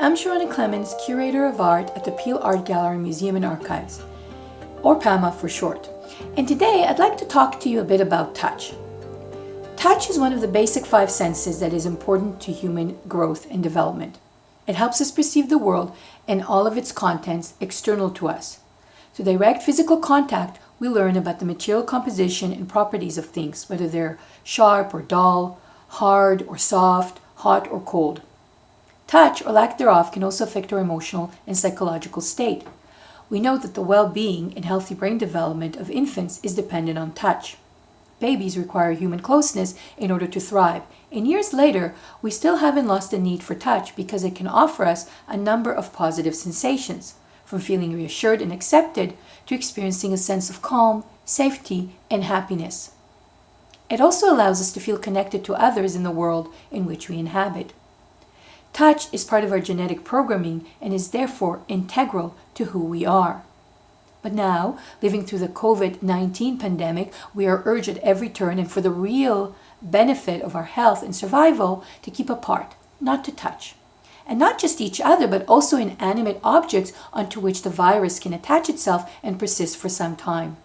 I'm Sharona Clements, Curator of Art at the Peel Art Gallery Museum and Archives, or PAMA for short. And today I'd like to talk to you a bit about touch. Touch is one of the basic 5 senses that is important to human growth and development. It helps us perceive the world and all of its contents external to us. Through direct physical contact, we learn about the material composition and properties of things, whether they're sharp or dull, hard or soft, hot or cold. Touch, or lack thereof, can also affect our emotional and psychological state. We know that the well-being and healthy brain development of infants is dependent on touch. Babies require human closeness in order to thrive, and years later, we still haven't lost the need for touch because it can offer us a number of positive sensations, from feeling reassured and accepted to experiencing a sense of calm, safety, and happiness. It also allows us to feel connected to others in the world in which we inhabit. Touch is part of our genetic programming and is therefore integral to who we are. But now, living through the COVID-19 pandemic, we are urged at every turn and for the real benefit of our health and survival to keep apart, not to touch. And not just each other, but also inanimate objects onto which the virus can attach itself and persist for some time.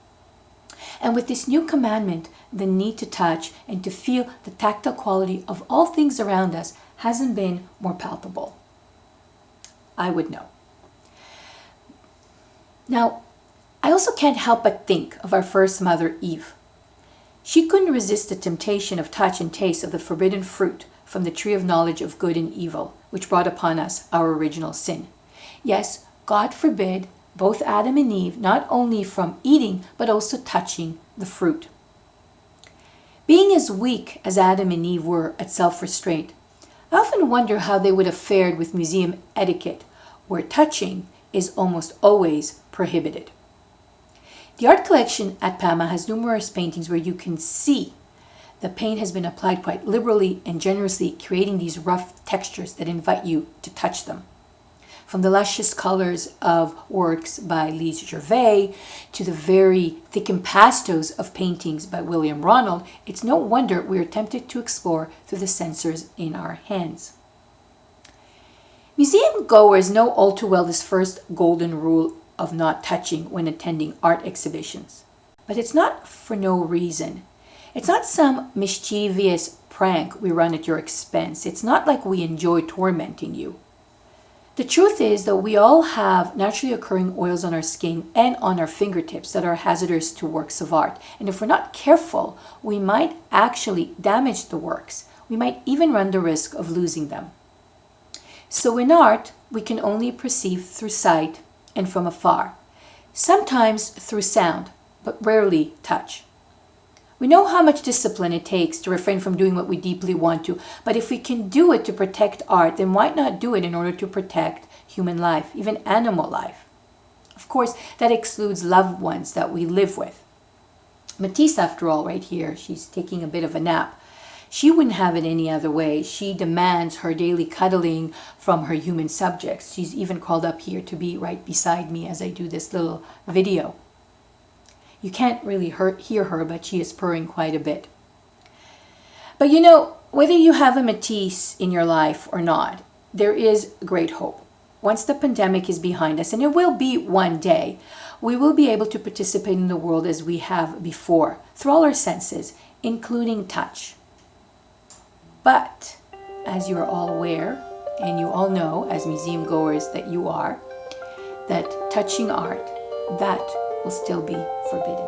And with this new commandment, the need to touch and to feel the tactile quality of all things around us hasn't been more palpable. I would know. Now, I also can't help but think of our first mother, Eve. She couldn't resist the temptation of touch and taste of the forbidden fruit from the tree of knowledge of good and evil, which brought upon us our original sin. Yes, God forbid both Adam and Eve not only from eating, but also touching the fruit. Being as weak as Adam and Eve were at self-restraint, I often wonder how they would have fared with museum etiquette, where touching is almost always prohibited. The art collection at PAMA has numerous paintings where you can see the paint has been applied quite liberally and generously, creating these rough textures that invite you to touch them. From the luscious colors of works by Lise Gervais to the very thick impastos of paintings by William Ronald, it's no wonder we are tempted to explore through the sensors in our hands. Museum goers know all too well this first golden rule of not touching when attending art exhibitions. But it's not for no reason. It's not some mischievous prank we run at your expense. It's not like we enjoy tormenting you. The truth is that we all have naturally occurring oils on our skin and on our fingertips that are hazardous to works of art. And if we're not careful, we might actually damage the works. We might even run the risk of losing them. So in art, we can only perceive through sight and from afar, sometimes through sound, but rarely touch. We know how much discipline it takes to refrain from doing what we deeply want to, but if we can do it to protect art, then why not do it in order to protect human life, even animal life? Of course, that excludes loved ones that we live with. Matisse, after all, right here, she's taking a bit of a nap. She wouldn't have it any other way. She demands her daily cuddling from her human subjects. She's even crawled up here to be right beside me as I do this little video. You can't really hear her, but she is purring quite a bit. But you know, whether you have a Matisse in your life or not, there is great hope. Once the pandemic is behind us, and it will be one day, we will be able to participate in the world as we have before, through all our senses, including touch. But, as you are all aware, and you all know, as museum goers that you are, that touching art, that will still be forbidden.